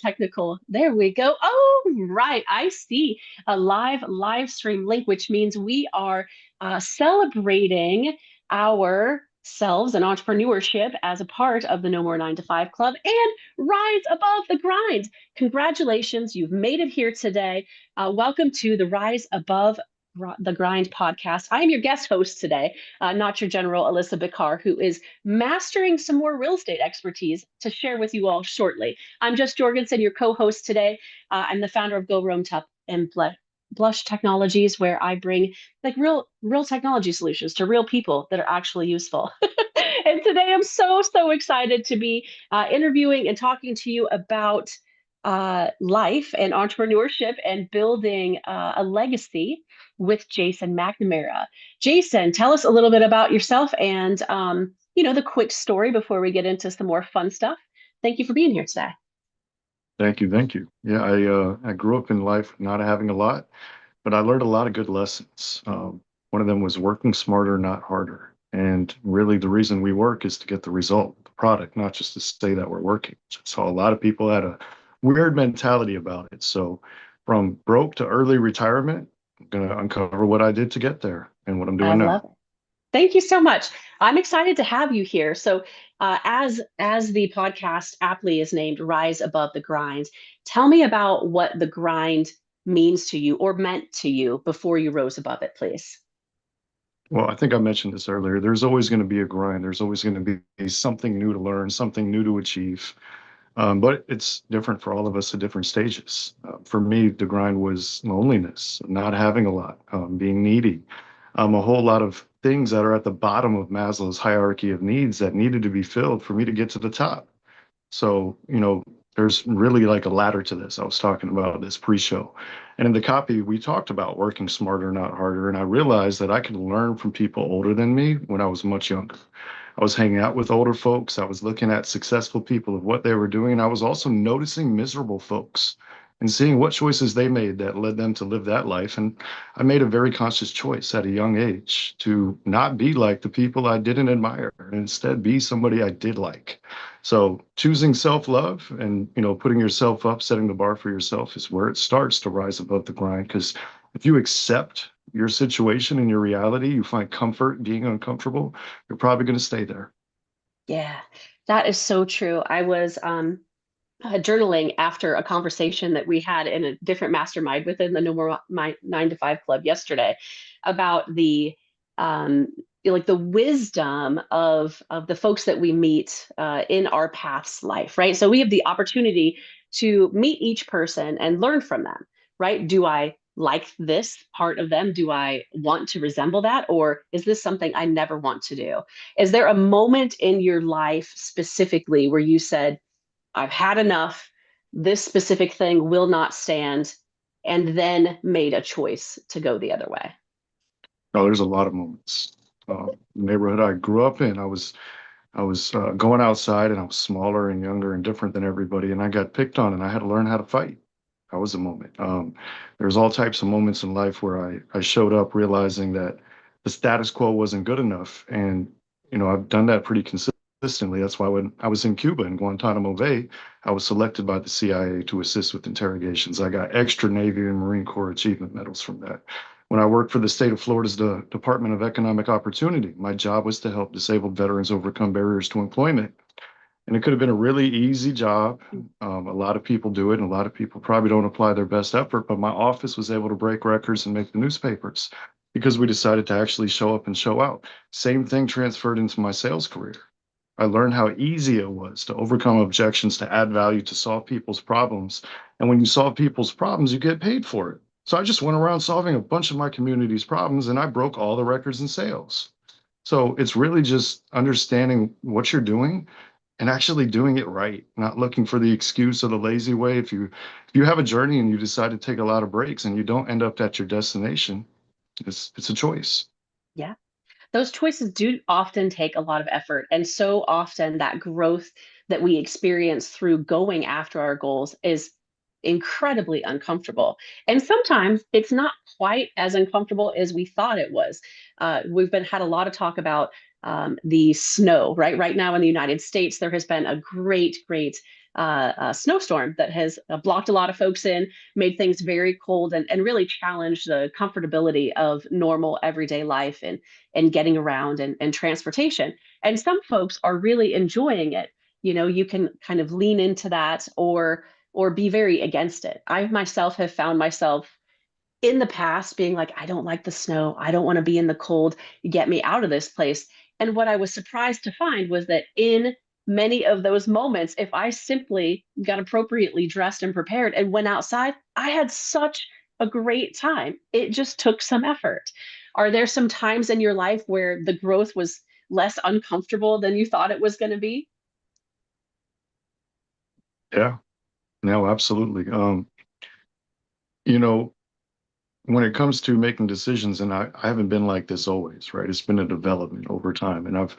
technical. There we go. Oh, right. I see a live stream link, which means we are celebrating ourselves and entrepreneurship as a part of the No More 9 to 5 Club and Rise Above the Grind. Congratulations, you've made it here today. Welcome to the Rise Above the Grind podcast. I am your guest host today, not your general Alyssa Bakar, who is mastering some more real estate expertise to share with you all shortly. I'm Jess Jorgensen, your co-host today. I'm the founder of Go Roam Tup and Blush Technologies, where I bring like real technology solutions to real people that are actually useful. And today I'm so excited to be interviewing and talking to you about life and entrepreneurship and building a legacy with Jason McNamara. Jason, tell us a little bit about yourself and the quick story before we get into some more fun stuff. Thank you for being here today. Thank you, thank you. Yeah, I grew up in life not having a lot, but I learned a lot of good lessons. One of them was working smarter, not harder. And really, the reason we work is to get the result, the product, not just to say that we're working. So a lot of people had a weird mentality about it. So from broke to early retirement, I'm gonna uncover what I did to get there and what I'm I doing love now. it. Thank you so much. I'm excited to have you here. So, as the podcast aptly is named, Rise Above the Grind. Tell me about what the grind means to you or meant to you before you rose above it, please. Well, I think I mentioned this earlier. There's always going to be a grind. There's always going to be something new to learn, something new to achieve. But it's different for all of us at different stages. For me, the grind was loneliness, not having a lot, being needy, a whole lot of things that are at the bottom of Maslow's hierarchy of needs that needed to be filled for me to get to the top. So, there's really like a ladder to this. I was talking about this pre-show. And in the copy, we talked about working smarter, not harder. And I realized that I could learn from people older than me when I was much younger. I was hanging out with older folks. I was looking at successful people of what they were doing. And I was also noticing miserable folks and seeing what choices they made that led them to live that life. And I made a very conscious choice at a young age to not be like the people I didn't admire and instead be somebody I did like. So choosing self-love and, putting yourself up, setting the bar for yourself is where it starts to rise above the grind. Because if you accept your situation and your reality, you find comfort being uncomfortable, you're probably going to stay there. Yeah, that is so true. I was journaling after a conversation that we had in a different mastermind within the No More 9 to 5 Club yesterday about the um, like the wisdom of the folks that we meet in our path's life, right? So we have the opportunity to meet each person and learn from them, right? Do I like this part of them? Do I want to resemble that? Or is this something I never want to do? Is there a moment in your life specifically where you said, I've had enough. This specific thing will not stand, and then made a choice to go the other way? Oh, there's a lot of moments. The neighborhood I grew up in, I was going outside and I was smaller and younger and different than everybody, and I got picked on and I had to learn how to fight. That was a moment. There's all types of moments in life where I showed up realizing that the status quo wasn't good enough. And, I've done that pretty consistently. That's why when I was in Cuba in Guantanamo Bay, I was selected by the CIA to assist with interrogations. I got extra Navy and Marine Corps achievement medals from that. When I worked for the state of Florida's Department of Economic Opportunity, my job was to help disabled veterans overcome barriers to employment. And it could have been a really easy job. A lot of people do it, and a lot of people probably don't apply their best effort. But my office was able to break records and make the newspapers because we decided to actually show up and show out. Same thing transferred into my sales career. I learned how easy it was to overcome objections, to add value, to solve people's problems. And when you solve people's problems, you get paid for it. So I just went around solving a bunch of my community's problems and I broke all the records in sales. So it's really just understanding what you're doing and actually doing it right, not looking for the excuse or the lazy way. If you have a journey and you decide to take a lot of breaks and you don't end up at your destination, it's a choice. Yeah. Those choices do often take a lot of effort. And so often that growth that we experience through going after our goals is incredibly uncomfortable. And sometimes it's not quite as uncomfortable as we thought it was. We've been had a lot of talk about the snow, right? Right now in the United States, there has been a great snowstorm that has blocked a lot of folks in, made things very cold, and really challenged the comfortability of normal everyday life and getting around and transportation. And some folks are really enjoying it. You can kind of lean into that or be very against it. I myself have found myself in the past being like, I don't like the snow. I don't want to be in the cold. Get me out of this place. And what I was surprised to find was that in many of those moments, if I simply got appropriately dressed and prepared and went outside, I had such a great time. It just took some effort. Are there some times in your life where the growth was less uncomfortable than you thought it was going to be? Yeah, no, absolutely. You know, when it comes to making decisions, and I haven't been like this always, right? It's been a development over time. And I've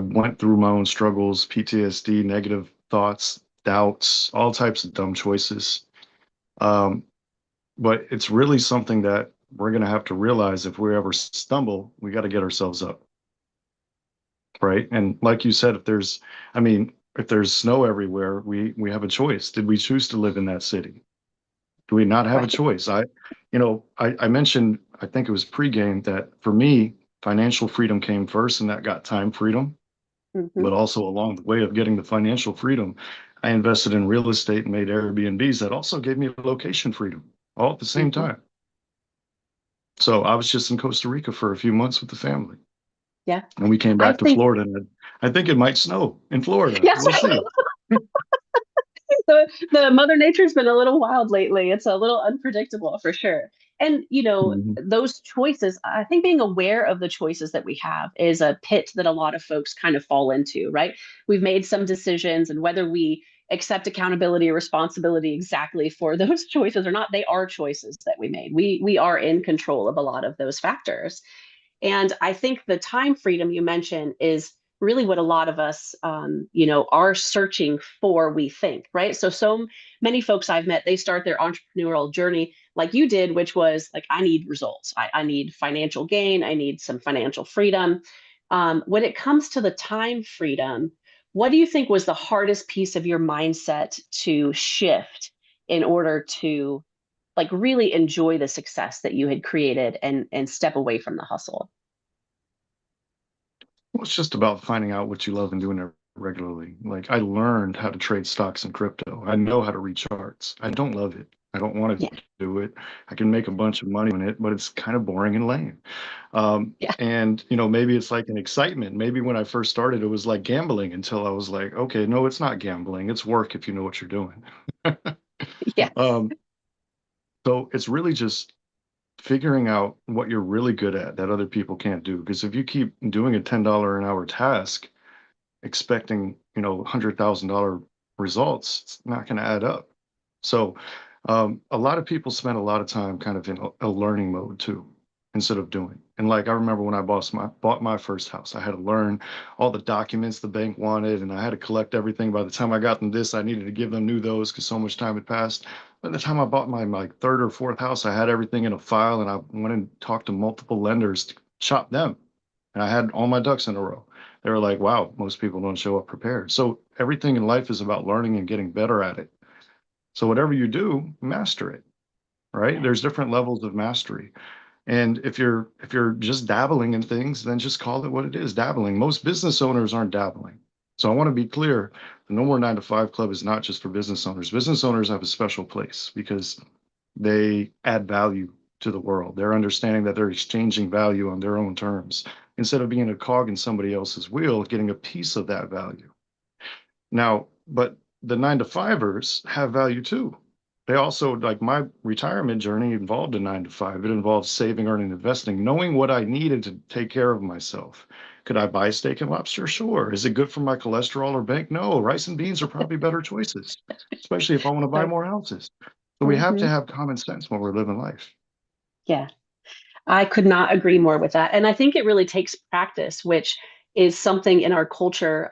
went through my own struggles, PTSD, negative thoughts, doubts, all types of dumb choices. Um, but it's really something that we're going to have to realize if we ever stumble, we got to get ourselves up, right? And like you said, I mean, if there's snow everywhere, we have a choice. Did we choose to live in that city? Do we not have a Right. choice? I mentioned, I think it was pregame, that for me, financial freedom came first, and that got time freedom. Hmm. But also along the way of getting the financial freedom, I invested in real estate and made Airbnbs that also gave me location freedom all at the same Hmm. time. So I was just in Costa Rica for a few months with the family, Yeah. and we came I back to think, Florida, and I think it might snow in Florida. yes, We'll see. the Mother Nature's been a little wild lately. It's a little unpredictable for sure. And Mhm. those choices, I think being aware of the choices that we have is a pit that a lot of folks kind of fall into, right? We've made some decisions, and whether we accept accountability or responsibility exactly for those choices or not, they are choices that we made. We are in control of a lot of those factors. And I think the time freedom you mentioned is really what a lot of us, are searching for, we think, right? So many folks I've met, they start their entrepreneurial journey like you did, which was like, I need results. I need financial gain. I need some financial freedom. When it comes to the time freedom, what do you think was the hardest piece of your mindset to shift in order to like really enjoy the success that you had created and step away from the hustle? Well, it's just about finding out what you love and doing it regularly. Like I learned how to trade stocks and crypto. I know how to read charts. I don't love it. I don't want Yeah. to do it. I can make a bunch of money on it, but it's kind of boring and lame. Yeah. And maybe it's like an excitement. Maybe when I first started, it was like gambling until I was like, okay, no, it's not gambling. It's work if you know what you're doing. Yes. Um, so it's really just figuring out what you're really good at that other people can't do. Because if you keep doing a $10 an hour task, expecting, $100,000 results, it's not going to add up. So, a lot of people spend a lot of time kind of in a learning mode too, instead of doing. And like I remember when I bought my first house, I had to learn all the documents the bank wanted, and I had to collect everything. By the time I got them this, I needed to give them new those because so much time had passed. By the time I bought my like third or fourth house, I had everything in a file, and I went and talked to multiple lenders to shop them, and I had all my ducks in a row. They were like, wow, most people don't show up prepared. So everything in life is about learning and getting better at it. So whatever you do, master it, right? Yeah. There's different levels of mastery. And if you're just dabbling in things, then just call it what it is, dabbling. Most business owners aren't dabbling. So I want to be clear, the No More 9 to 5 Club is not just for business owners. Business owners have a special place because they add value to the world. They're understanding that they're exchanging value on their own terms instead of being a cog in somebody else's wheel, getting a piece of that value. Now, but the 9 to 5ers have value too. They also, like my retirement journey involved a 9 to 5. It involved saving, earning, investing, knowing what I needed to take care of myself. Could I buy steak and lobster? Sure. Is it good for my cholesterol or bank? No. Rice and beans are probably better choices, especially if I want to buy Right. more houses. So we have to Hmm. have common sense when we're living life. Yeah. I could not agree more with that. And I think it really takes practice, which is something in our culture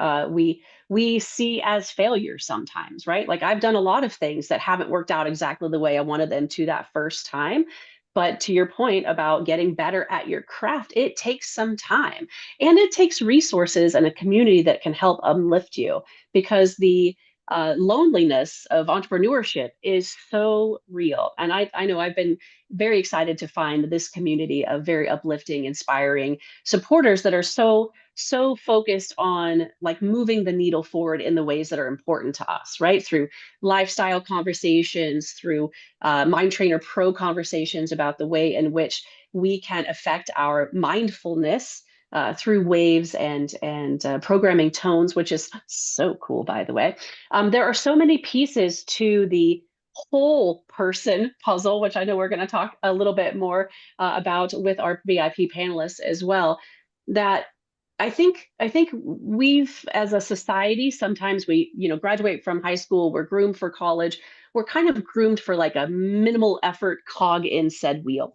we see as failures sometimes, right? Like I've done a lot of things that haven't worked out exactly the way I wanted them to that first time. But to your point about getting better at your craft, it takes some time and it takes resources and a community that can help uplift you because loneliness of entrepreneurship is so real. And I know I've been very excited to find this community of very uplifting, inspiring supporters that are so focused on like moving the needle forward in the ways that are important to us, right? Through lifestyle conversations, through Mind Trainer Pro conversations about the way in which we can affect our mindfulness through waves and programming tones, which is so cool, by the way. There are so many pieces to the whole person puzzle, which I know we're going to talk a little bit more about with our VIP panelists as well. That I think we've as a society sometimes graduate from high school, we're groomed for college, we're kind of groomed for like a minimal effort cog in said wheel,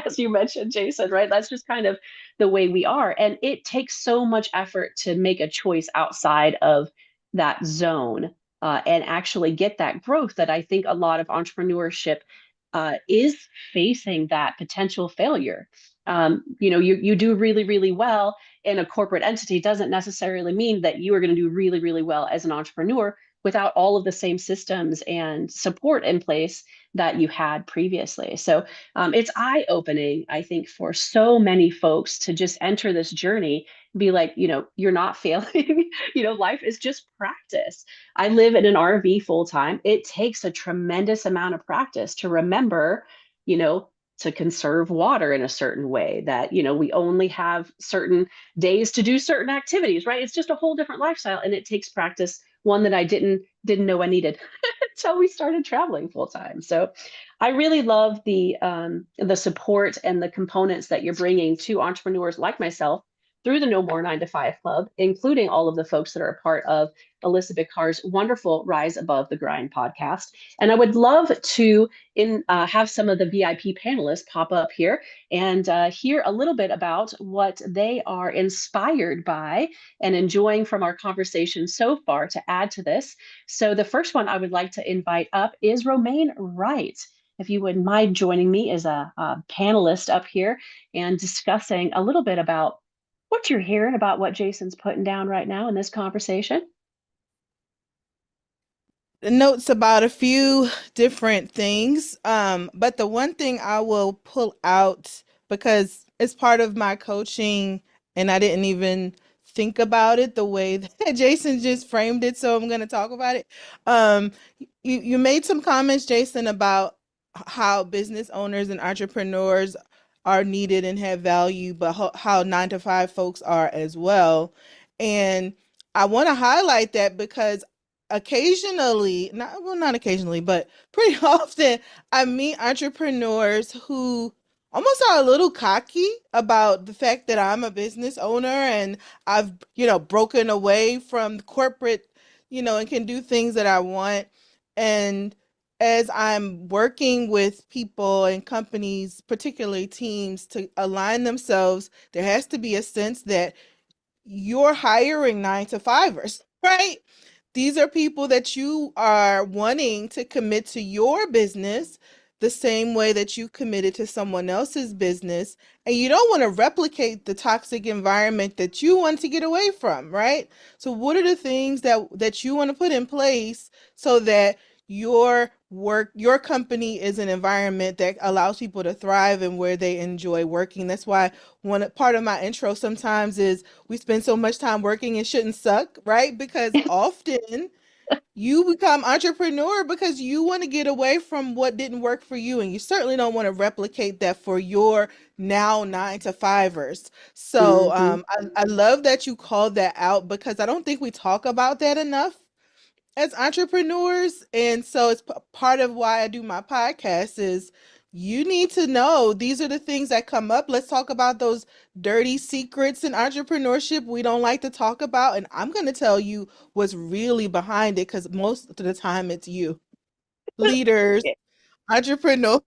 as you mentioned, Jason, right? That's just kind of the way we are, and it takes so much effort to make a choice outside of that zone and actually get that growth that I think a lot of entrepreneurship is facing that potential failure. You do really well in a corporate entity doesn't necessarily mean that you are going to do really well as an entrepreneur without all of the same systems and support in place that you had previously. So it's eye opening, I think, for so many folks to just enter this journey, be like, you're not failing. Life is just practice. I live in an RV full time. It takes a tremendous amount of practice to remember, you know, to conserve water in a certain way, that, we only have certain days to do certain activities, right? It's just a whole different lifestyle and it takes practice, one that I didn't know I needed until we started traveling full time. So I really love the support and the components that you're bringing to entrepreneurs like myself through the No More 9 to 5 Club, including all of the folks that are a part of Elizabeth Carr's wonderful Rise Above the Grind podcast. And I would love to have some of the VIP panelists pop up here and hear a little bit about what they are inspired by and enjoying from our conversation so far to add to this. So the first one I would like to invite up is Romaine Wright. If you wouldn't mind joining me as a panelist up here and discussing a little bit about what you're hearing about what Jason's putting down right now in this conversation. Notes about a few different things. But the one thing I will pull out because it's part of my coaching and I didn't even think about it the way that Jason just framed it. So I'm going to talk about it. Um, you made some comments, Jason, about how business owners and entrepreneurs are needed and have value, but how 9 to 5 folks are as well. And I want to highlight that because occasionally, not occasionally, but pretty often, I meet entrepreneurs who almost are a little cocky about the fact that I'm a business owner and I've, broken away from corporate, and can do things that I want. And as I'm working with people and companies, particularly teams, to align themselves, there has to be a sense that you're hiring 9 to 5ers, right? These are people that you are wanting to commit to your business the same way that you committed to someone else's business. And you don't want to replicate the toxic environment that you want to get away from, right? So what are the things that you want to put in place so that your company is an environment that allows people to thrive and where they enjoy working? That's why one part of my intro sometimes is we spend so much time working it shouldn't suck, right? Because often you become entrepreneur because you want to get away from what didn't work for you, and you certainly don't want to replicate that for your now 9 to 5ers. So Mm-hmm. I love that you called that out because I don't think we talk about that enough as entrepreneurs. And so it's part of why I do my podcast is you need to know these are the things that come up. Let's talk about those dirty secrets in entrepreneurship we don't like to talk about. And I'm going to tell you what's really behind it because most of the time it's you, leaders, entrepreneurs,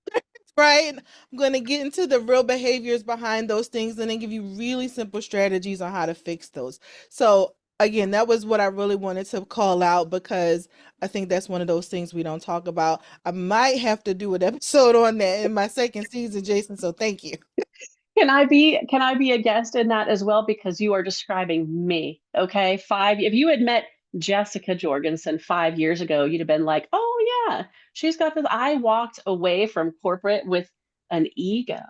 right? I'm going to get into the real behaviors behind those things and then give you really simple strategies on how to fix those. So, again, that was what I really wanted to call out because I think that's one of those things we don't talk about. I might have to do an episode on that in my second season, Jason. So, thank you. Can I be a guest in that as well? Because you are describing me. Okay. If you had met Jessica Jorgensen 5 years ago, you'd have been like, oh, yeah, she's got this. I walked away from corporate with an ego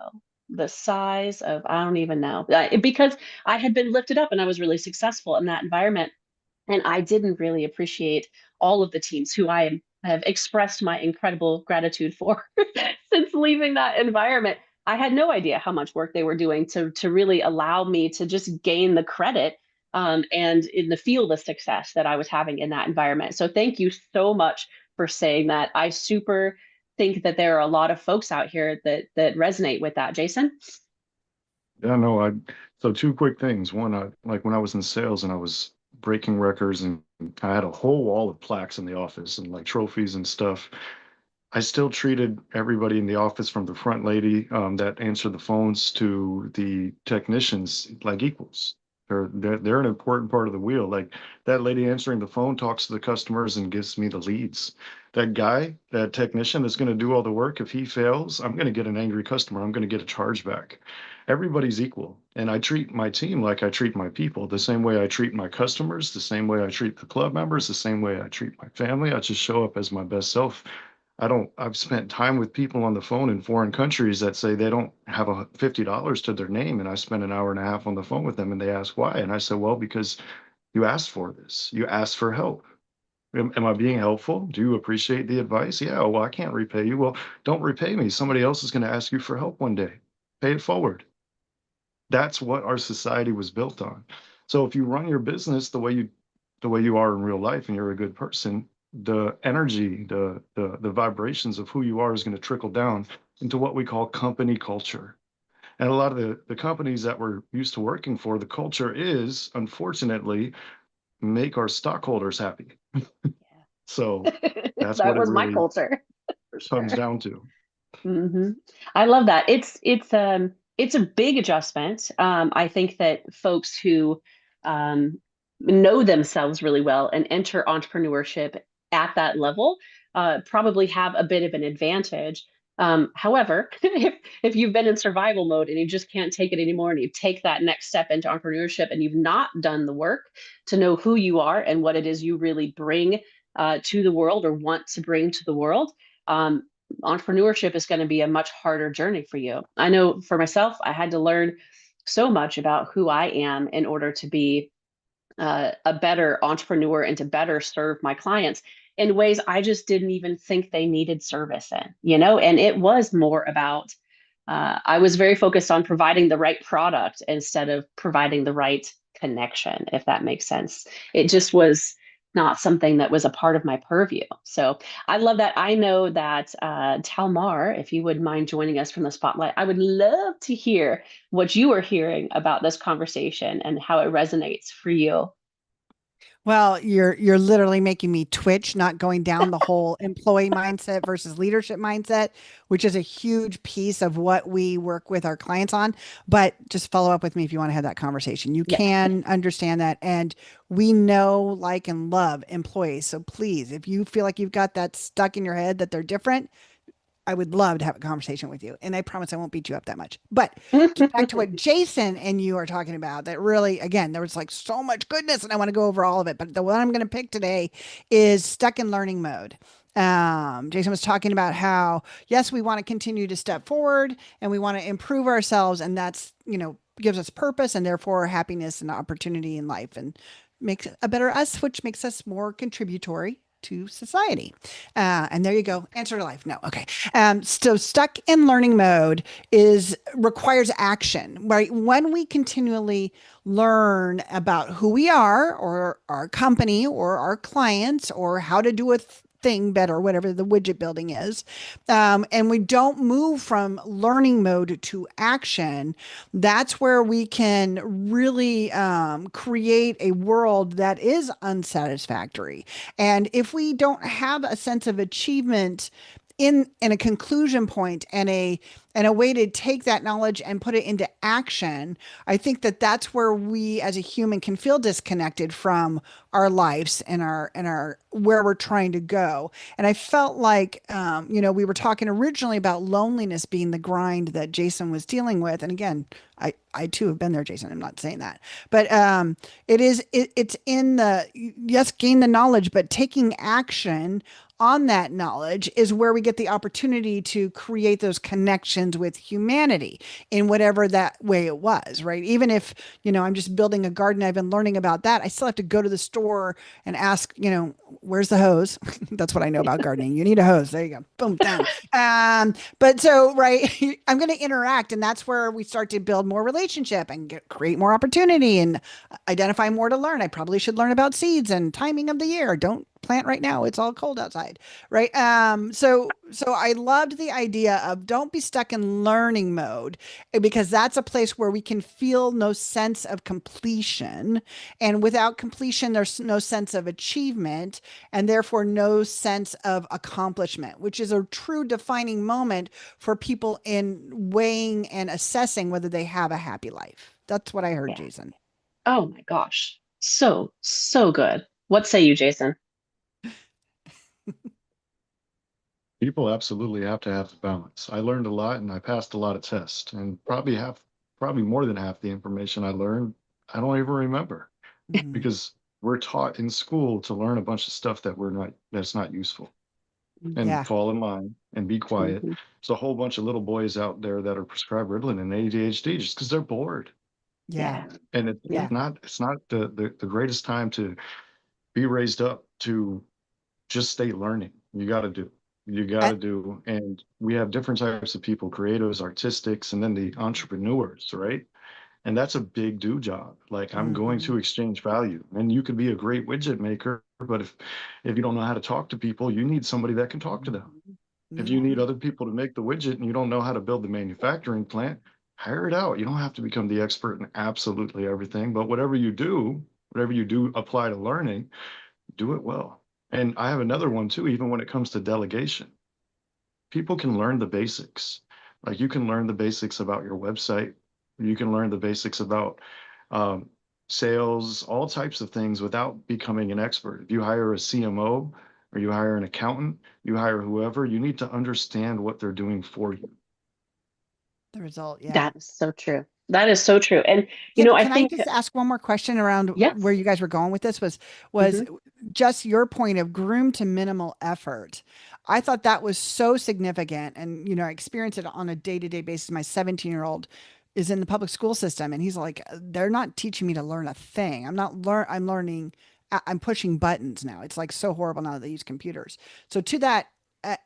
the size of, I don't even know, because I had been lifted up and I was really successful in that environment. And I didn't really appreciate all of the teams who have expressed my incredible gratitude for since leaving that environment. I had no idea how much work they were doing to really allow me to just gain the credit and in the feel the success that I was having in that environment. So thank you so much for saying that. I super think that there are a lot of folks out here that resonate with that. Jason? Yeah, no, so two quick things. One, like when I was in sales and I was breaking records and I had a whole wall of plaques in the office and like trophies and stuff. I still treated everybody in the office from the front lady that answered the phones to the technicians like equals. They're an important part of the wheel. Like that lady answering the phone talks to the customers and gives me the leads. That guy, that technician that's going to do all the work, if he fails, I'm going to get an angry customer. I'm going to get a chargeback. Everybody's equal. And I treat my team like I treat my people, the same way I treat my customers, the same way I treat the club members, the same way I treat my family. I just show up as my best self. I've spent time with people on the phone in foreign countries that say they don't have $50 to their name. And I spent an hour and a half on the phone with them and they ask why. And I said, well, because you asked for this. You asked for help. Am I being helpful? Do you appreciate the advice? Yeah. Well, I can't repay you. Well, don't repay me. Somebody else is going to ask you for help one day. Pay it forward. That's what our society was built on. So if you run your business the way you are in real life and you're a good person, the energy, the vibrations of who you are is going to trickle down into what we call company culture. And a lot of the companies that we're used to working for, the culture is unfortunately make our stockholders happy. So that's That what it was my really culture for comes sure. down to. Hmm. I love that. It's a big adjustment. I think that folks who um, know themselves really well and enter entrepreneurship at that level probably have a bit of an advantage. However, if you've been in survival mode and you just can't take it anymore, and you take that next step into entrepreneurship and you've not done the work to know who you are and what it is you really bring to the world or want to bring to the world. Um, Entrepreneurship is going to be a much harder journey for you. I know for myself, I had to learn so much about who I am in order to be a better entrepreneur and to better serve my clients in ways I just didn't even think they needed service in, and it was more about, I was very focused on providing the right product instead of providing the right connection, if that makes sense. It just was not something that was a part of my purview. So I love that. I know that Talmar, if you would mind joining us from the spotlight, I would love to hear what you are hearing about this conversation and how it resonates for you. Well, you're literally making me twitch, not going down the whole employee mindset versus leadership mindset, which is a huge piece of what we work with our clients on. But just follow up with me if you want to have that conversation. You Yes. can understand that. And we know, like, and love employees. So please, if you feel like you've got that stuck in your head that they're different, I would love to have a conversation with you. And I promise I won't beat you up that much. But back to what Jason and you are talking about, that really, again, there was like so much goodness and I want to go over all of it. But the one I'm going to pick today is stuck in learning mode. Jason was talking about how, yes, we want to continue to step forward and we want to improve ourselves. And that's, gives us purpose and therefore happiness and opportunity in life and makes a better us, which makes us more contributory to society. And there you go. Answer to life. No. Okay. So stuck in learning mode requires action, right? When we continually learn about who we are or our company or our clients or how to do a thing better, whatever the widget building is, and we don't move from learning mode to action, that's where we can really create a world that is unsatisfactory. And if we don't have a sense of achievement in a conclusion point and a way to take that knowledge and put it into action, I think that that's where we as a human can feel disconnected from our lives and our where we're trying to go. And I felt like, we were talking originally about loneliness being the grind that Jason was dealing with. And again, I too have been there, Jason. I'm not saying that, but it's in the, yes, gain the knowledge, but taking action on that knowledge is where we get the opportunity to create those connections with humanity in whatever that way it was, right? Even if, I'm just building a garden, I've been learning about that. I still have to go to the store and ask, where's the hose? That's what I know about gardening. You need a hose. There you go. Boom, done. But so, right, I'm going to interact, and that's where we start to build more relationship and create more opportunity and identify more to learn. I probably should learn about seeds and timing of the year. Don't plant right now. It's all cold outside, right? So I loved the idea of don't be stuck in learning mode, because that's a place where we can feel no sense of completion, and without completion, there's no sense of achievement, and therefore no sense of accomplishment, which is a true defining moment for people in weighing and assessing whether they have a happy life. That's what I heard, Yeah. Jason. Oh my gosh. So, so good. What say you, Jason? People absolutely have to have the balance. I learned a lot and I passed a lot of tests, and probably more than half the information I learned, I don't even remember Mhm. because we're taught in school to learn a bunch of stuff that's not useful and Yeah. fall in line and be quiet. Mm-hmm. There's a whole bunch of little boys out there that are prescribed Ritalin and ADHD just because they're bored. Yeah. Yeah. And Yeah. it's not the greatest time to be raised up to just stay learning. You got Uh, to do. And we have different types of people, creatives, artistics, and then the entrepreneurs, right? And that's a big do job. Like I'm going to mhm. exchange value. And you could be a great widget maker, but if you don't know how to talk to people, you need somebody that can talk to them. If you need Mhm. other people to make the widget and you don't know how to build the manufacturing plant, hire it out. You don't have to become the expert in absolutely everything, but whatever you do apply to learning, do it well. And I have another one too, even when it comes to delegation. People can learn the basics. Like you can learn the basics about your website. You can learn the basics about um, sales, all types of things without becoming an expert. If you hire a CMO or you hire an accountant, you hire whoever, you need to understand what they're doing for you. The result, yeah. That is so true. That is so true. And, I Can I think, just ask one more question around where yes. you guys were going with this? Was Hmm. just your point of groom to minimal effort. I thought that was so significant, and I experience it on a day-to-day basis. My 17-year-old is in the public school system, and he's like, they're not teaching me to learn a thing. I'm learning. I'm pushing buttons now. It's like so horrible now that they use computers. So to that uh,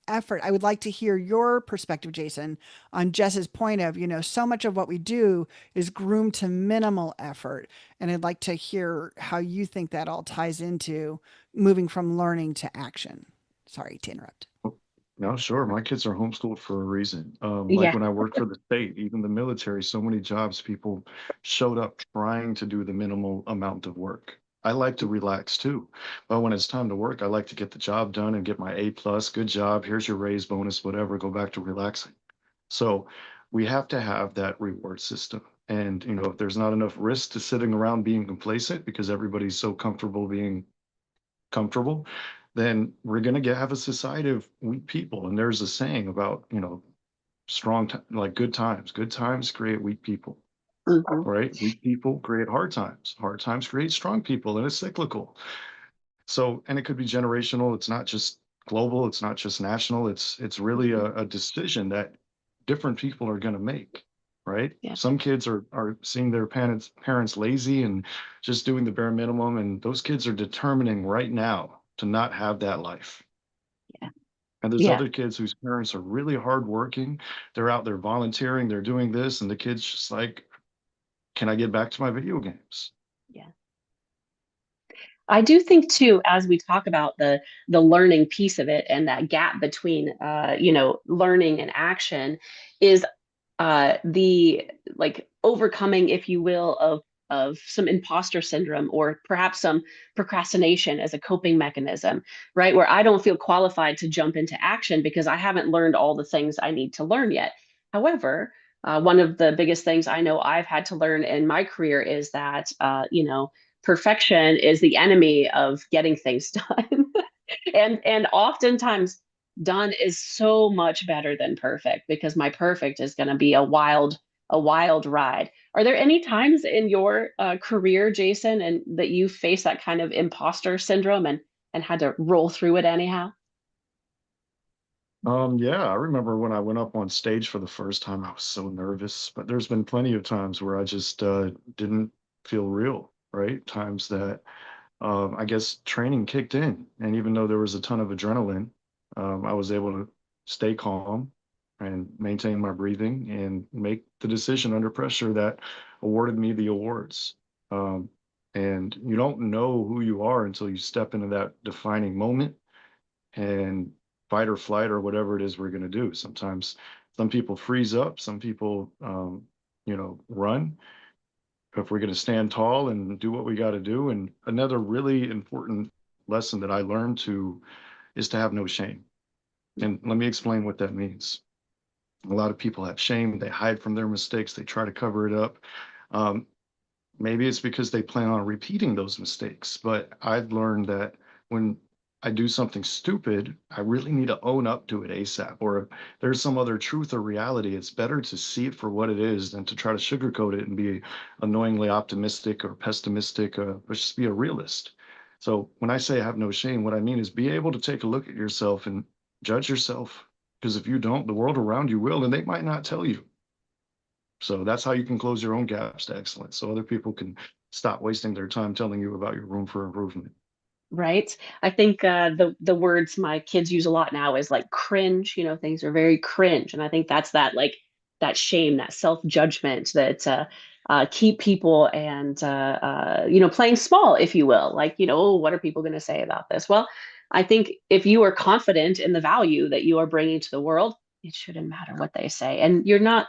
effort, I would like to hear your perspective, Jason, on Jess's point of, so much of what we do is groomed to minimal effort. And I'd like to hear how you think that all ties into moving from learning to action. Sorry to interrupt. No, sure. My kids are homeschooled for a reason. Like Yeah. when I worked for the state, even the military, so many jobs, people showed up trying to do the minimal amount of work. I like to relax too, but when it's time to work, I like to get the job done and get my A plus. Good job. Here's your raise bonus, whatever. Go back to relaxing. So we have to have that reward system. And if there's not enough risk to sitting around being complacent because everybody's so comfortable being comfortable, then we're going to have a society of weak people. And there's a saying about, like good times. Good times create weak people, Hmm. right? Weak people create hard times. Hard times create strong people, and it's cyclical. So, and it could be generational. It's not just global. It's not just national. It's really Hmm. a decision that different people are going to make, right? Yeah. Some kids are seeing their parents lazy and just doing the bare minimum, and those kids are determining right now to not have that life. Yeah. And there's Yeah. other kids whose parents are really hardworking. They're out there volunteering. They're doing this, and the kid's just like, "Can I get back to my video games?" Yeah. I do think too, as we talk about the learning piece of it and that gap between learning and action is the like overcoming, if you will, of of some imposter syndrome or perhaps some procrastination as a coping mechanism, right? Where I don't feel qualified to jump into action because I haven't learned all the things I need to learn yet. However, one of the biggest things I know I've had to learn in my career is that, perfection is the enemy of getting things done. And oftentimes done is so much better than perfect because my perfect is going to be a wild ride. Are there any times in your career, Jason, and that you face that kind of imposter syndrome and had to roll through it anyhow? Yeah, I remember when I went up on stage for the first time, I was so nervous, but there's been plenty of times where I just didn't feel real, right? Times that I guess training kicked in. And even though there was a ton of adrenaline, I was able to stay calm and maintain my breathing and make the decision under pressure that awarded me the awards. Um, and you don't know who you are until you step into that defining moment and fight or flight or whatever it is we're going to do. Sometimes some people freeze up, some people, run. If we're going to stand tall and do what we got to do. And another really important lesson that I learned to is to have no shame. And let me explain what that means. A lot of people have shame. They hide from their mistakes. They try to cover it up. Um, Maybe it's because they plan on repeating those mistakes. But I've learned that when I do something stupid, I really need to own up to it ASAP. Or if there's some other truth or reality, it's better to see it for what it is than to try to sugarcoat it and be annoyingly optimistic or pessimistic, but just be a realist. So when I say have no shame, what I mean is be able to take a look at yourself and judge yourself. Because if you don't, the world around you will, and they might not tell you. So that's how you can close your own gaps to excellence. So other people can stop wasting their time telling you about your room for improvement. Right. I think the words my kids use a lot now is like cringe. Things are very cringe, and I think that's that like that shame, that self judgment that keep people and playing small, if you will. Like oh, what are people going to say about this? Well, I think if you are confident in the value that you are bringing to the world, it shouldn't matter what they say. And you're not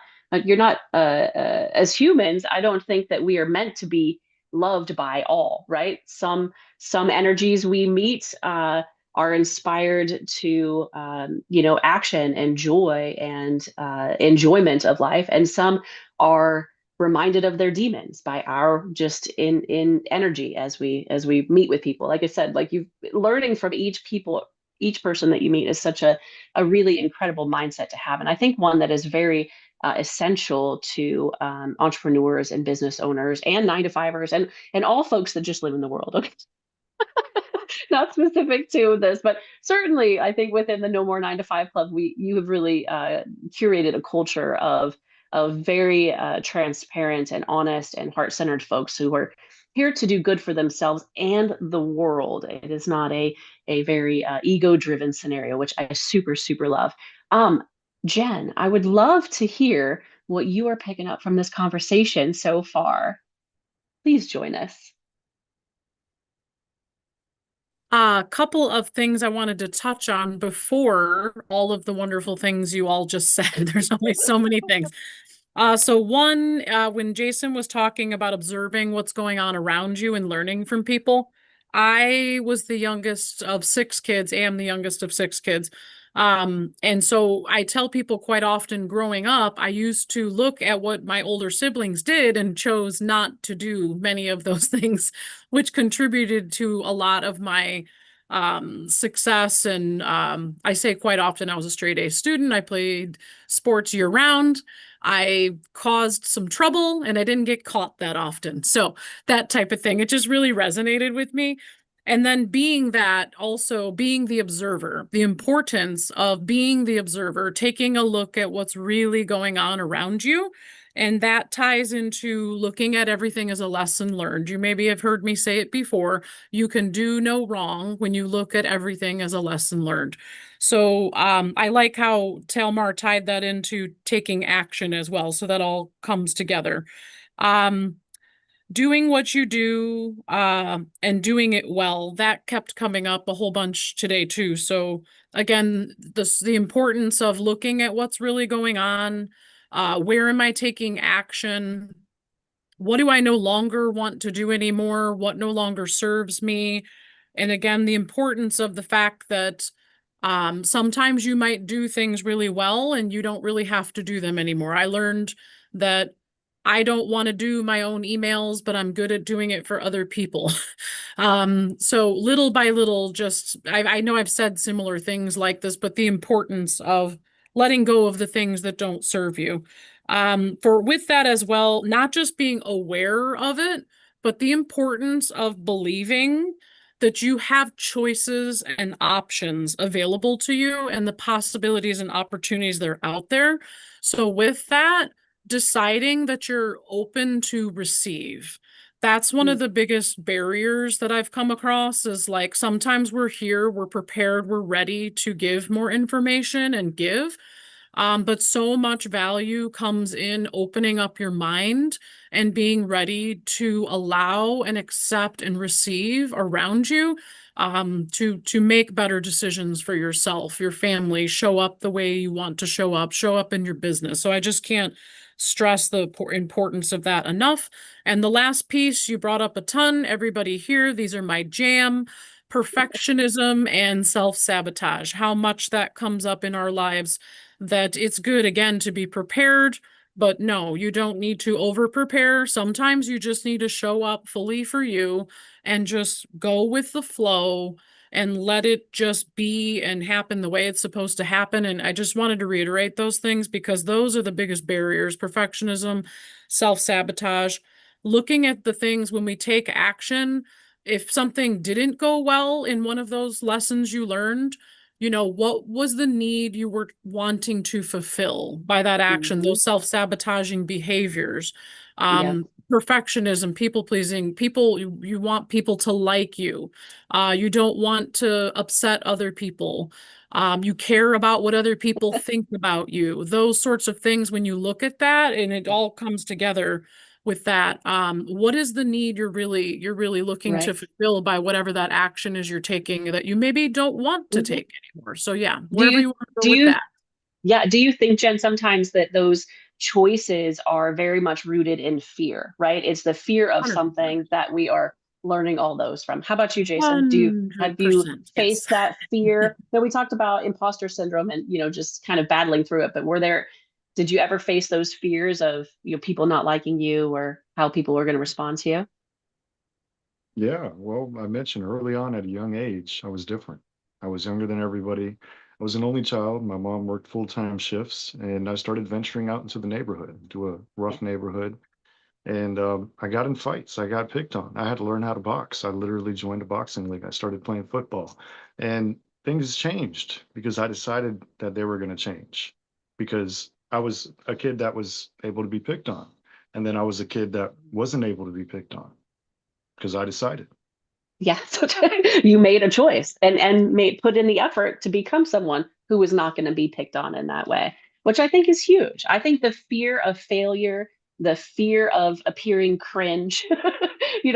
as humans. I don't think that we are meant to be loved by all. Right. Some energies we meet are inspired to action and joy and enjoyment of life, and some are reminded of their demons by our just in energy as we meet with people. Like I said, like you learning from each person that you meet is such a really incredible mindset to have, and I think one that is very essential to entrepreneurs and business owners and 9 to 5ers and all folks that just live in the world. Okay, not specific to this, but certainly I think within the No More 9 to 5 Club, you have really curated a culture of very transparent and honest and heart-centered folks who are here to do good for themselves and the world. It is not a very ego-driven scenario, which I super super love. Um, Jen, I would love to hear what you are picking up from this conversation so far. Please join us. A couple of things I wanted to touch on before all of the wonderful things you all just said. There's only so many things. So one, when Jason was talking about observing what's going on around you and learning from people, I was the youngest of 6 kids, am the youngest of 6 kids. And so I tell people quite often growing up, I used to look at what my older siblings did and chose not to do many of those things, which contributed to a lot of my success. And I say quite often I was a straight A student. I played sports year round. I caused some trouble and I didn't get caught that often. So that type of thing, it just really resonated with me. And then being that, also being the observer, the importance of being the observer, taking a look at what's really going on around you. And that ties into looking at everything as a lesson learned. You maybe have heard me say it before. You can do no wrong when you look at everything as a lesson learned. So I like how Talmar tied that into taking action as well. So that all comes together. Um, Doing what you do and doing it well, that kept coming up a whole bunch today too. So again, the importance of looking at what's really going on, where am I taking action, what do I no longer want to do anymore? What no longer serves me? And again, the importance of the fact that sometimes you might do things really well and you don't really have to do them anymore. I learned that I don't want to do my own emails, but I'm good at doing it for other people. So little by little, just I know I've said similar things like this, but the importance of letting go of the things that don't serve you. For with that as well, not just being aware of it, but the importance of believing that you have choices and options available to you and the possibilities and opportunities that are out there. So with that, deciding that you're open to receive. That's one of Mm, the biggest barriers that I've come across is like sometimes we're here, we're prepared, we're ready to give more information and give. But so much value comes in opening up your mind and being ready to allow and accept and receive around you, to make better decisions for yourself, your family, show up the way you want to show up in your business. So I just can't stress the importance of that enough. And the last piece you brought up a ton, everybody here, these are my jam. Perfectionism and self-sabotage, how much that comes up in our lives, that it's good again to be prepared, but no, you don't need to over prepare. Sometimes you just need to show up fully for you and just go with the flow and let it just be and happen the way it's supposed to happen. And I just wanted to reiterate those things because those are the biggest barriers: perfectionism, self sabotage, looking at the things when we take action. If something didn't go well in one of those lessons you learned, what was the need you were wanting to fulfill by that action, mhm. those self-sabotaging behaviors, Yes. perfectionism, people pleasing, you want people to like you. You don't want to upset other people. You care about what other people think about you. Those sorts of things, when you look at that and it all comes together with that, what is the need you're really looking to Right. fulfill by whatever that action is you're taking that you maybe don't want to Mhm. take anymore? So yeah, Do wherever you you want to go do with you that. Yeah, do you think, Jen, sometimes that those choices are very much rooted in fear, right? It's the fear of 100%. something that we are learning all those from. How about you, Jason? Have you 100%. Yes. faced that fear? No, we talked about imposter syndrome and, just kind of battling through it, but did you ever face those fears of, people not liking you or how people were going to respond to you? Yeah, well, I mentioned early on at a young age, I was different. I was younger than everybody. I was an only child. My mom worked full-time shifts, and I started venturing out into the neighborhood, to a rough neighborhood. And I got in fights. I got picked on. I had to learn how to box. I literally joined a boxing league. I started playing football. And things changed because I decided that they were going to change because I was a kid that was able to be picked on. And then I was a kid that wasn't able to be picked on because I decided. Yeah, so you made a choice and made put in the effort to become someone who was not going to be picked on in that way, which I think is huge. I think the fear of failure, the fear of appearing cringe,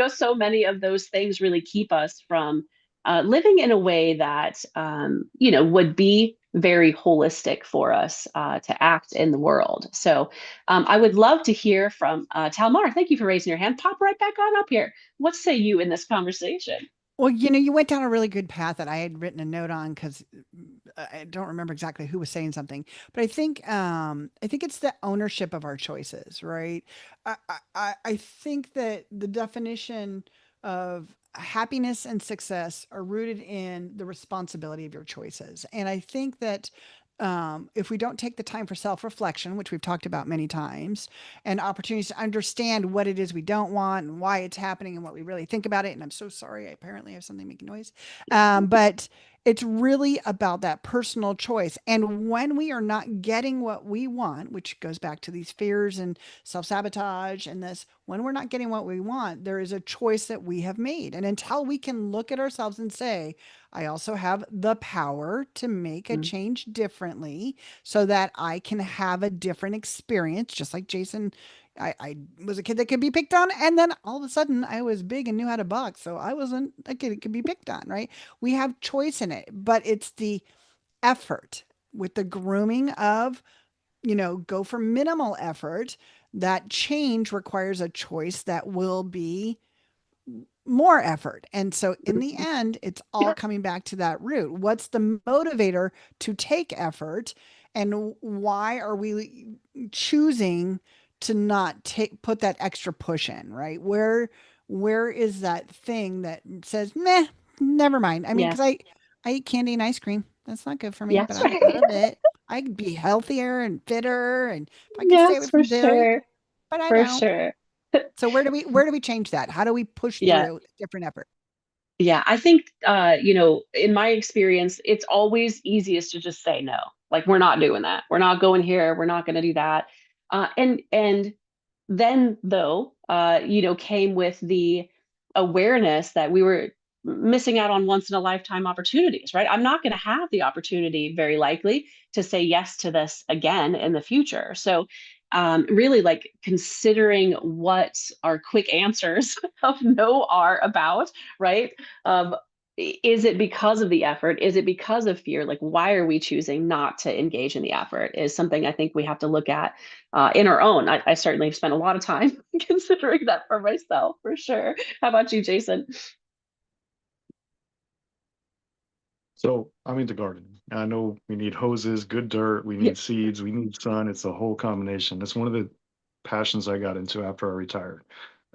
so many of those things really keep us from living in a way that would be very holistic for us to act in the world. So I would love to hear from Talmar. Thank you for raising your hand. Pop right back on up here. What say you in this conversation? Well, you went down a really good path that I had written a note on because I don't remember exactly who was saying something, but I think it's the ownership of our choices, right? I think that the definition of happiness and success are rooted in the responsibility of your choices, and I think that if we don't take the time for self reflection, which we've talked about many times, and opportunities to understand what it is we don't want and why it's happening and what we really think about it. And I'm so sorry, I apparently have something making noise. But it's really about that personal choice. And when we are not getting what we want, which goes back to these fears and self sabotage and this, when we're not getting what we want, there is a choice that we have made. And until we can look at ourselves and say, I also have the power to make a Mm. change differently so that I can have a different experience, just like Jason. I was a kid that could be picked on, and then all of a sudden I was big and knew how to box. So I wasn't a kid that could be picked on, right? We have choice in it, but it's the effort with the grooming of, go for minimal effort that change requires a choice that will be more effort. And so in the end, it's all coming back to that root. What's the motivator to take effort? And why are we choosing to not put that extra push in, right? Where is that thing that says, meh, never mind. I mean, Yeah. because I eat candy and ice cream. That's not good for me, but Yes. I love it. I'd be healthier and fitter and if I could stay away Yes, for from dairy, sure. but I For don't. sure. So where do we change that? How do we push Yeah. through different effort? Yeah, I think in my experience, it's always easiest to just say no. Like we're not doing that. We're not going here. We're not going to do that. And then though, came with the awareness that we were missing out on once in a lifetime opportunities, right? I'm not going to have the opportunity very likely to say yes to this again in the future. So really like considering what our quick answers of no are about, right? Um, is it because of the effort? Is it because of fear? Like, why are we choosing not to engage in the effort? Is something I think we have to look at in our own. I certainly have spent a lot of time considering that for myself, for sure. How about you, Jason? So I'm into gardening. I know we need hoses, good dirt, we Yeah. need seeds, we need sun. It's a whole combination. That's one of the passions I got into after I retired.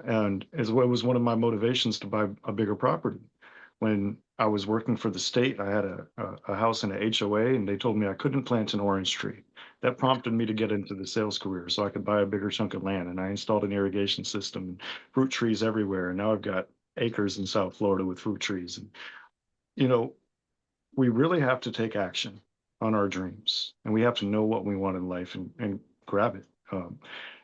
And it was one of my motivations to buy a bigger property. When I was working for the state, I had a house in a HOA, and they told me I couldn't plant an orange tree. That prompted me to get into the sales career so I could buy a bigger chunk of land. And I installed an irrigation system and fruit trees everywhere. And now I've got acres in South Florida with fruit trees. And, you know, we really have to take action on our dreams, and we have to know what we want in life and grab it.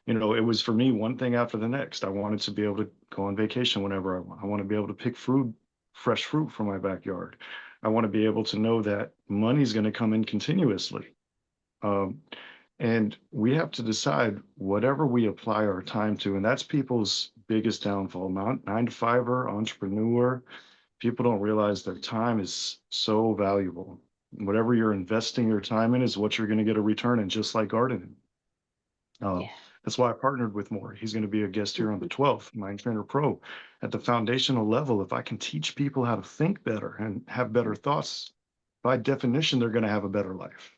It was for me one thing after the next. I wanted to be able to go on vacation whenever I want. I want to be able to pick fruit, fresh fruit from my backyard. I want to be able to know that money's going to come in continuously. Um, and we have to decide whatever we apply our time to, and that's people's biggest downfall. Nine to fiver, entrepreneur, people don't realize their time is so valuable. Whatever you're investing your time in is what you're going to get a return in, just like gardening. Uh, Yeah. that's why I partnered with Maury. He's going to be a guest here on the 12th, Mind Trainer Pro. At the foundational level, if I can teach people how to think better and have better thoughts, by definition, they're going to have a better life.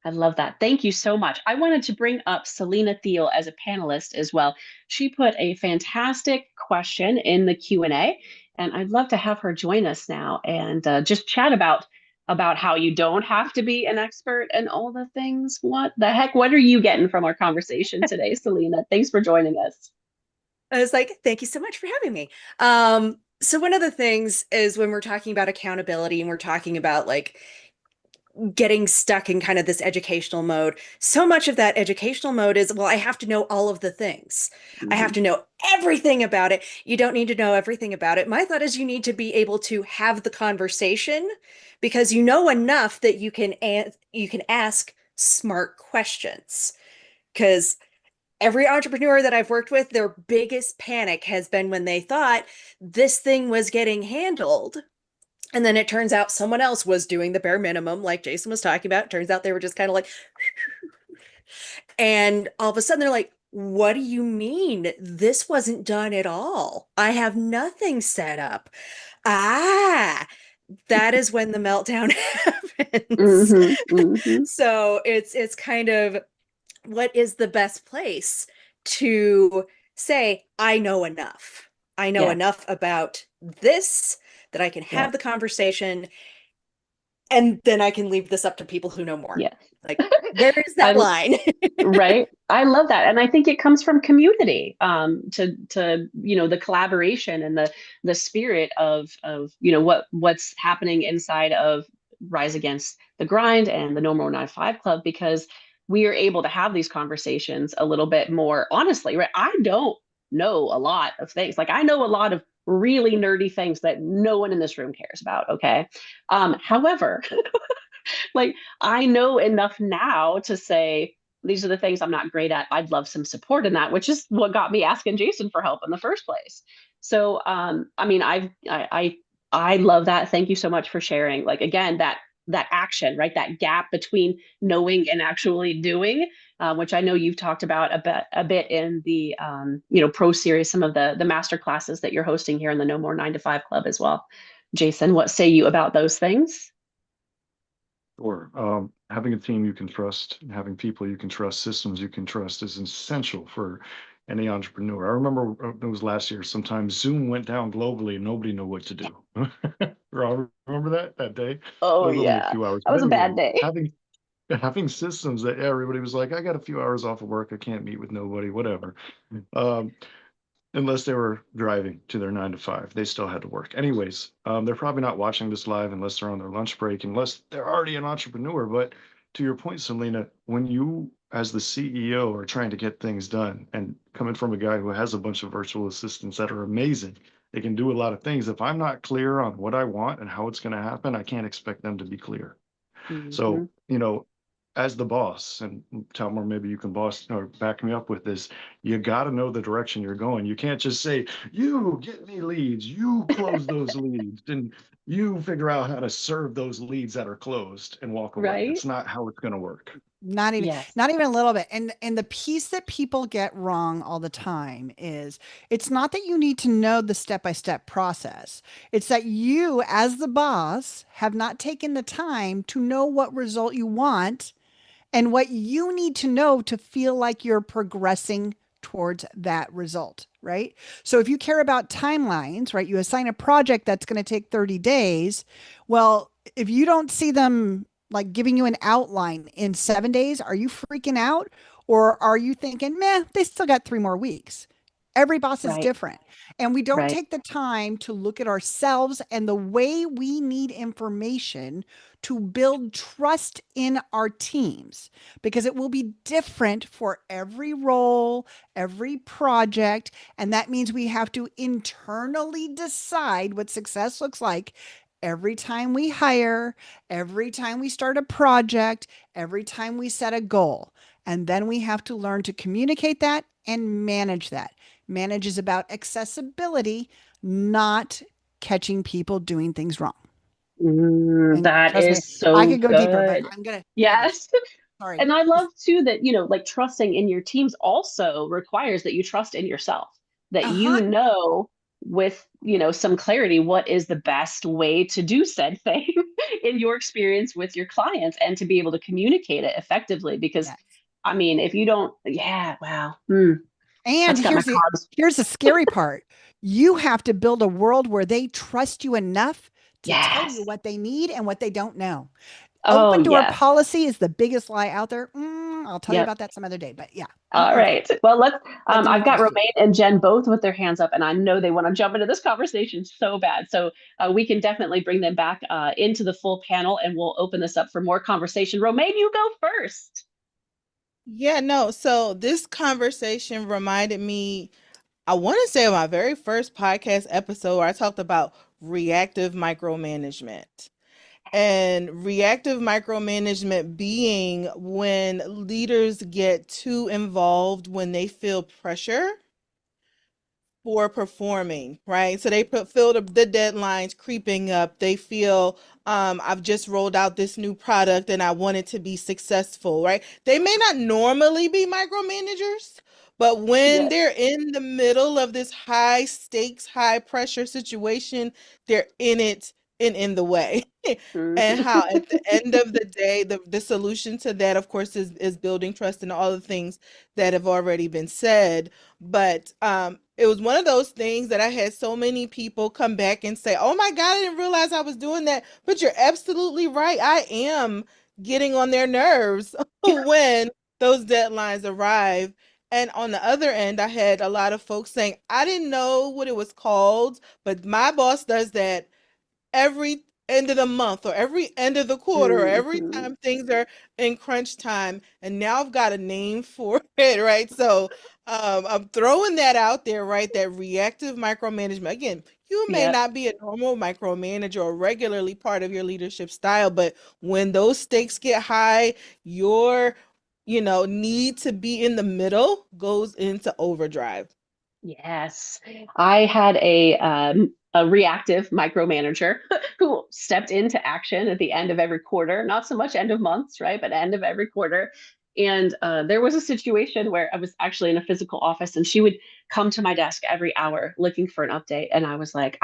I love that. Thank you so much. I wanted to bring up Selena Thiel as a panelist as well. She put a fantastic question in the Q&A, and I'd love to have her join us now and just chat about how you don't have to be an expert and all the things. What the heck? What are you getting from our conversation today, Selena? Thanks for joining us. I was like, thank you so much for having me. So one of the things is when we're talking about accountability and we're talking about like getting stuck in kind of this educational mode, so much of that educational mode is, well, I have to know all of the things. I have Mhm. to know everything about it. You don't need to know everything about it. My thought is you need to be able to have the conversation because you know enough that you can ask smart questions. Because every entrepreneur that I've worked with, their biggest panic has been when they thought this thing was getting handled. And then it turns out someone else was doing the bare minimum, like Jason was talking about. It turns out they were just kind of like, and all of a sudden they're like, what do you mean? This wasn't done at all. I have nothing set up. Ah, that is when the meltdown happens. Mhm. Mhm. So it's kind of what is the best place to say, I know enough. I know Yeah. enough about this that I can Yeah. have the conversation and then I can leave this up to people who know more. Yeah. Like, where is that I line? Right. I love that. And I think it comes from community, to the collaboration and the spirit of what's happening inside of Rise Against the Grind and the No More 9 to 5 Club, because we are able to have these conversations a little bit more honestly, right? I don't know a lot of things. Like I know a lot of really nerdy things that no one in this room cares about. Okay. However, like I know enough now to say these are the things I'm not great at. I'd love some support in that, which is what got me asking Jason for help in the first place. So I mean I love that. Thank you so much for sharing. Like again, that that action, right? That gap between knowing and actually doing, which I know you've talked about a bit in the pro series, some of the master classes that you're hosting here in the No More 9 to 5 Club as well. Jason, what say you about those things? Or having a team you can trust, having people you can trust, systems you can trust is essential for any entrepreneur. I remember it was last year. Sometimes Zoom went down globally and nobody knew what to do. Robert, remember that day? It Oh was only a yeah, few hours, that but was a anyway, bad day. having systems that everybody was like, I got a few hours off of work, I can't meet with nobody, whatever. Um, Unless they were driving to their 9 to 5, they still had to work. Anyways, they're probably not watching this live unless they're on their lunch break, unless they're already an entrepreneur. But to your point, Selena, when you, as the CEO, are trying to get things done, and coming from a guy who has a bunch of virtual assistants that are amazing, they can do a lot of things. If I'm not clear on what I want and how it's going to happen, I can't expect them to be clear. Mm-hmm. So, as the boss, and Talmor, maybe you can boss or back me up with this, you got to know the direction you're going. You can't just say, you get me leads, you close those leads, and you figure out how to serve those leads that are closed and walk away. Right? That's not how it's going to work. Not even Yes. not even a little bit. And the piece that people get wrong all the time is it's not that you need to know the step-by-step process. It's that you as the boss have not taken the time to know what result you want and what you need to know to feel like you're progressing towards that result, right? So if you care about timelines, right, you assign a project that's going to take 30 days. Well, if you don't see them like giving you an outline in 7 days, are you freaking out? Or are you thinking, meh, they still got 3 more weeks? Every boss is Right. different. And we don't Right. take the time to look at ourselves and the way we need information to build trust in our teams because it will be different for every role, every project. And that means we have to internally decide what success looks like every time we hire, every time we start a project, every time we set a goal. And then we have to learn to communicate that and manage that. Manage is about accessibility, not catching people doing things wrong. And That trust me, is I so could go deeper, but good. I'm gonna okay. Yes. Sorry. And I love too that, like trusting in your teams also requires that you trust in yourself, that Uh-huh. with, some clarity, what is the best way to do said thing in your experience with your clients and to be able to communicate it effectively. Because, Yeah. I mean, if you don't, yeah, wow, And that's got my cause. here's the scary part. You have to build a world where they trust you enough to tell you Yes. what they need and what they don't know. Oh, Open door yes. policy is the biggest lie out there. I'll tell you Yep. about that some other day, but yeah. All right. Well, Let them I've got trust you. Romaine and Jen both with their hands up, and I know they want to jump into this conversation so bad. So we can definitely bring them back into the full panel and we'll open this up for more conversation. Romaine, you go first. Yeah, no. So this conversation reminded me, I want to say my very first podcast episode where I talked about reactive micromanagement. And reactive micromanagement being when leaders get too involved when they feel pressure for performing, right? So they feel the deadlines creeping up. They feel I've just rolled out this new product and I want it to be successful, right? They may not normally be micromanagers, but when Yes. they're in the middle of this high stakes, high pressure situation, they're in it and in the way. And Mhm. how at the end of the day, the solution to that, of course, is building trust and all the things that have already been said. But it was one of those things that I had so many people come back and say, "Oh my God, I didn't realize I was doing that." But you're absolutely right. I am getting on their nerves when those deadlines arrive. And on the other end, I had a lot of folks saying, "I didn't know what it was called, but my boss does that every end of the month or every end of the quarter or every Mhm. time things are in crunch time, and now I've got a name for it, right? So I'm throwing that out there, right? That reactive micromanagement. Again, you may Yep. not be a normal micromanager or regularly part of your leadership style, but when those stakes get high, your need to be in the middle goes into overdrive. Yes. I had a a reactive micromanager who stepped into action at the end of every quarter, not so much end of months, right, but end of every quarter. And there was a situation where I was actually in a physical office, and she would come to my desk every hour looking for an update. And I was like,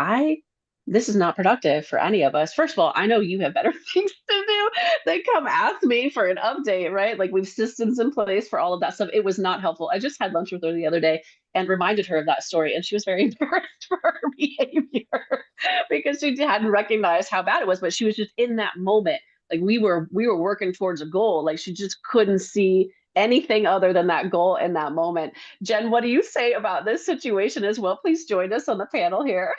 this is not productive for any of us. First of all, I know you have better things to do than come ask me for an update, right? Like we've systems in place for all of that stuff. It was not helpful. I just had lunch with her the other day and reminded her of that story, and she was very embarrassed for her behavior because she hadn't recognized how bad it was. But she was just in that moment, like we were working towards a goal. Like she just couldn't see anything other than that goal in that moment. Jen, what do you say about this situation as well? Please join us on the panel here.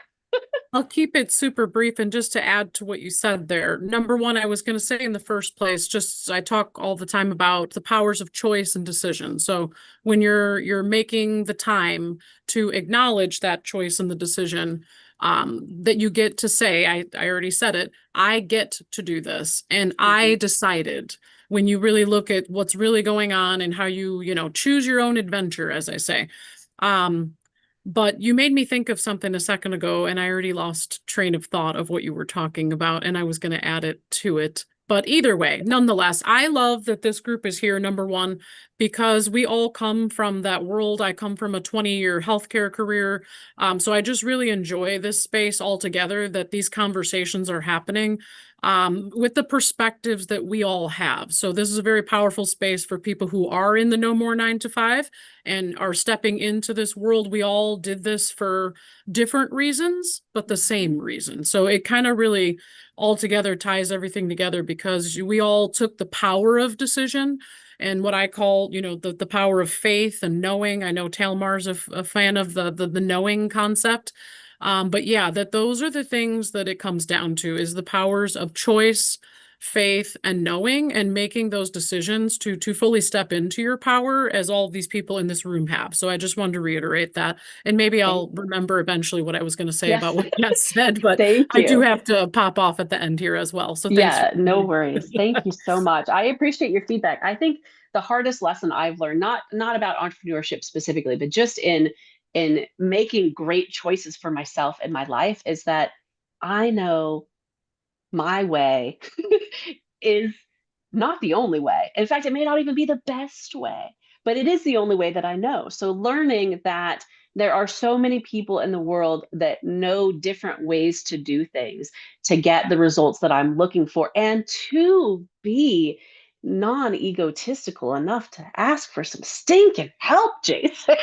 I'll keep it super brief, and just to add to what you said there. Number one, I was going to say in the first place, just I talk all the time about the powers of choice and decision. So when you're making the time to acknowledge that choice and the decision, that you get to say, I already said it, I get to do this, and I decided. When you really look at what's really going on and how you choose your own adventure, as I say. Um, but you made me think of something a second ago, and I already lost train of thought of what you were talking about, and I was going to add it to it. But either way, nonetheless, I love that this group is here, number one, because we all come from that world. I come from a 20-year healthcare career. So I just really enjoy this space altogether, that these conversations are happening with the perspectives that we all have. So this is a very powerful space for people who are in the no more 9 to 5 and are stepping into this world. We all did this for different reasons, but the same reason. So it kind of really altogether ties everything together, because we all took the power of decision and what I call, the power of faith and knowing. I know Talmar's a fan of the knowing concept. But yeah, that those are the things that it comes down to, is the powers of choice, faith, and knowing, and making those decisions to fully step into your power, as all of these people in this room have. So I just wanted to reiterate that. And maybe I'll remember eventually what I was going to say Yes. about what you said, but Thank I do you. have to pop off at the end here as well. So thanks for Yeah, no worries. Thank you so much. I appreciate your feedback. I think the hardest lesson I've learned, not about entrepreneurship specifically, but just in making great choices for myself in my life, is that I know my way is not the only way. In fact, it may not even be the best way, but it is the only way that I know. So learning that there are so many people in the world that know different ways to do things to get the results that I'm looking for, and to be non-egotistical enough to ask for some stinking help, Jason.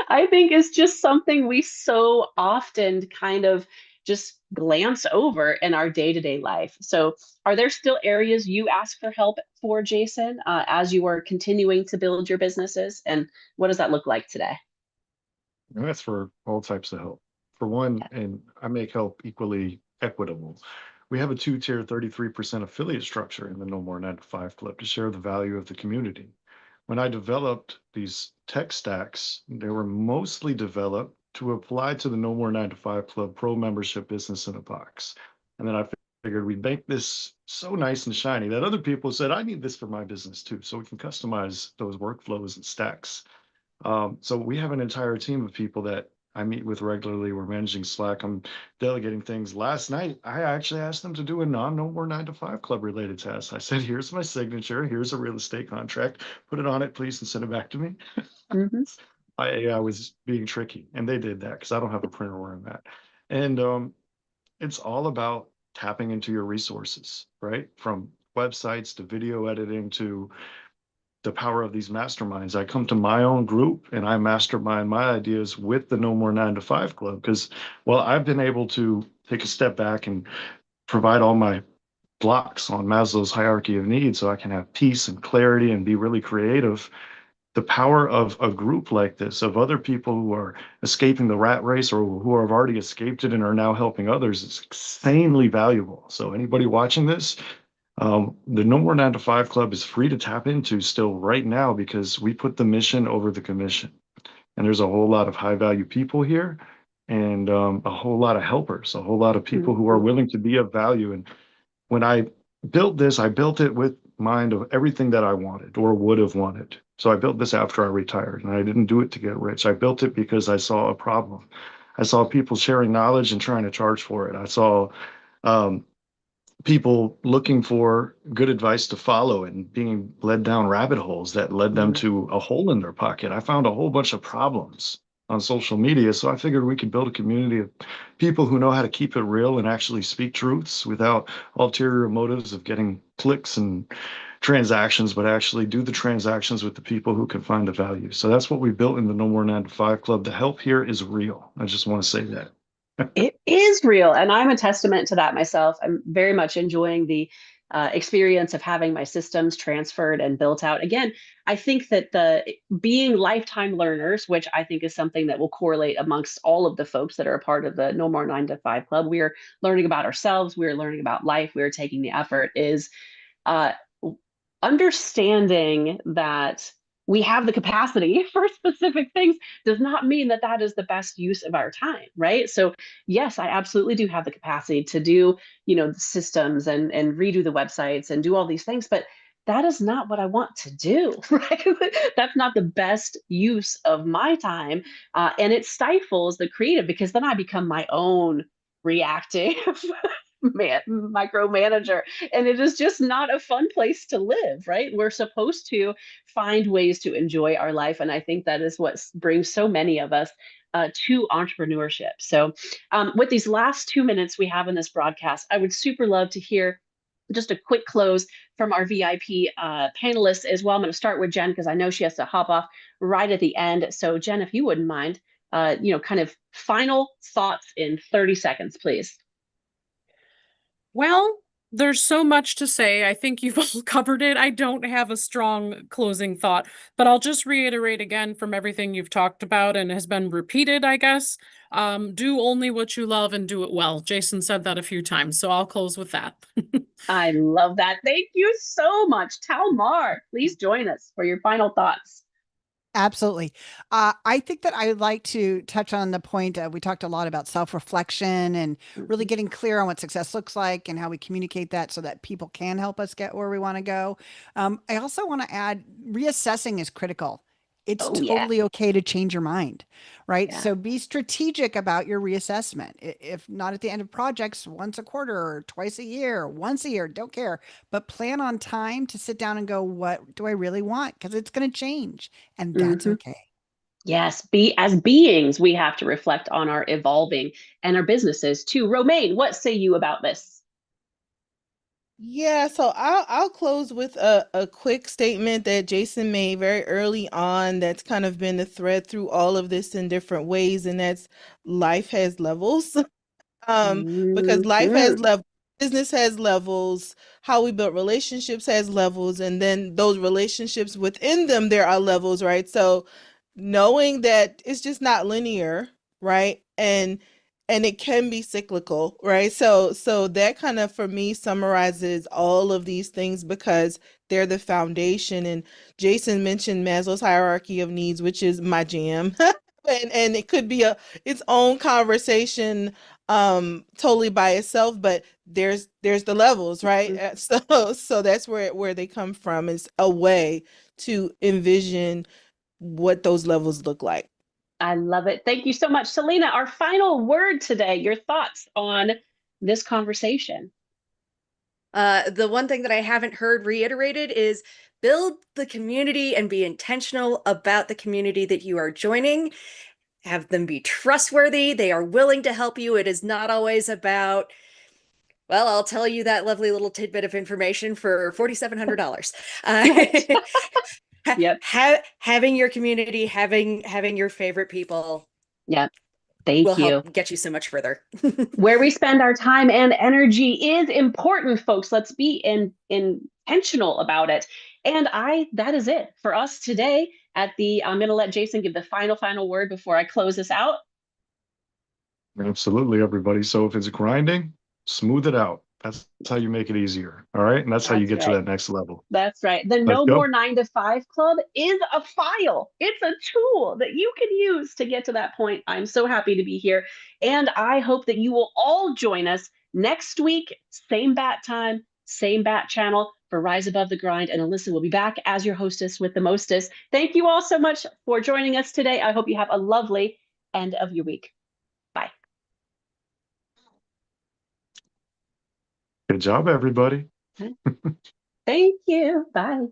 I think is just something we so often kind of just glance over in our day-to-day life. So, are there still areas you ask for help for, Jason, as you are continuing to build your businesses? And what does that look like today? And that's for all types of help. For one, and I make help equally equitable. We have a two-tier 33% affiliate structure in the No More 9 to 5 Club to share the value of the community. When I developed these tech stacks, they were mostly developed to apply to the No More 9 to 5 Club Pro membership business in a box. And then I figured we'd make this so nice and shiny that other people said, I need this for my business too. So we can customize those workflows and stacks. So we have an entire team of people that I meet with regularly. We're managing Slack. I'm delegating things. Last night, I actually asked them to do a no more 9 to 5 club related task. I said, here's my signature. Here's a real estate contract. Put it on it, please, and send it back to me. Mm-hmm. I was being tricky, and they did that because I don't have a printer where I'm at. And it's all about tapping into your resources, right? From websites to video editing to the power of these masterminds. I come to my own group and I mastermind my ideas with the No More 9 to 5 Club because, well, I've been able to take a step back and provide all my blocks on Maslow's hierarchy of needs so I can have peace and clarity and be really creative. The power of a group like this, of other people who are escaping the rat race or who have already escaped it and are now helping others, is insanely valuable. So anybody watching this, the No More 9 to 5 Club is free to tap into still right now because we put the mission over the commission. And there's a whole lot of high value people here and a whole lot of helpers, a whole lot of people who are willing to be of value. And when I built this, I built it with mind of everything that I wanted or would have wanted. So I built this after I retired and I didn't do it to get rich. I built it because I saw a problem. I saw people sharing knowledge and trying to charge for it. I saw um, people looking for good advice to follow and being led down rabbit holes that led them Mhm. to a hole in their pocket. I found a whole bunch of problems on social media. So I figured we could build a community of people who know how to keep it real and actually speak truths without ulterior motives of getting clicks and transactions, but actually do the transactions with the people who can find the value. So that's what we built in the No More 9 to 5 Club. The help here is real. I just want to say that. It is real, and I'm a testament to that myself. I'm very much enjoying the experience of having my systems transferred and built out. Again, I think that the being lifetime learners, which I think is something that will correlate amongst all of the folks that are a part of the No More 9 to 5 Club. We are learning about ourselves. We are learning about life. We are taking the effort. Is uh, understanding that we have the capacity for specific things does not mean that that is the best use of our time, right? So yes, I absolutely do have the capacity to do, the systems and redo the websites and do all these things, but that is not what I want to do, right? That's not the best use of my time, and it stifles the creative because then I become my own reactive micromanager, and it is just not a fun place to live, right? We're supposed to find ways to enjoy our life, and I think that is what brings so many of us to entrepreneurship. So with these last 2 minutes we have in this broadcast, I would super love to hear just a quick close from our VIP panelists as well. I'm going to start with Jen because I know she has to hop off right at the end. So Jen, if you wouldn't mind, kind of final thoughts in 30 seconds, please. Well, there's so much to say. I think you've all covered it. I don't have a strong closing thought, but I'll just reiterate again from everything you've talked about and has been repeated, I guess. Do only what you love and do it well. Jason said that a few times, so I'll close with that. I love that. Thank you so much. Talmar, please join us for your final thoughts. Absolutely. I think that I would like to touch on the point we talked a lot about self-reflection and really Mhm. getting clear on what success looks like and how we communicate that so that people can help us get where we want to go. I also want to add reassessing is critical. It's Oh, yeah. totally okay to change your mind, right? Yeah. So be strategic about your reassessment. If not at the end of projects, once a quarter or twice a year, once a year, don't care, but plan on time to sit down and go, what do I really want? Because it's going to change and that's Hmm. okay. Yes. As beings, we have to reflect on our evolving and our businesses too. Romaine, what say you about this? Yeah, so I'll close with a quick statement that Jason made very early on that's kind of been the thread through all of this in different ways, and that's life has levels. Because life has Hmm. levels, business has levels, how we build relationships has levels, and then those relationships within them, there are levels, right? So knowing that it's just not linear, right? And it can be cyclical, right? So that kind of for me summarizes all of these things because they're the foundation. And Jason mentioned Maslow's hierarchy of needs, which is my jam. And it could be its own conversation totally by itself, but there's the levels, right? So that's where they come from, is a way to envision what those levels look like. I love it. Thank you so much. Selena, our final word today, your thoughts on this conversation. The one thing that I haven't heard reiterated is build the community and be intentional about the community that you are joining. Have them be trustworthy. They are willing to help you. It is not always about, well, I'll tell you that lovely little tidbit of information for $4,700. Right. Yep. Having your community, having your favorite people Yep. will Thank you. help get you so much further. Where we spend our time and energy is important, folks. Let's be intentional about it. And that is it for us today I'm going to let Jason give the final word before I close this out. Absolutely, everybody. So if it's grinding, smooth it out. That's how you make it easier. All right. And that's how you That's get to right. that next level. That's right. The Let's No More go. 9 to 5 Club is a file. It's a tool that you can use to get to that point. I'm so happy to be here. And I hope that you will all join us next week, same bat time, same bat channel for Rise Above the Grind. And Alyssa will be back as your hostess with the mostest. Thank you all so much for joining us today. I hope you have a lovely end of your week. Good job, everybody. Thank you. Bye.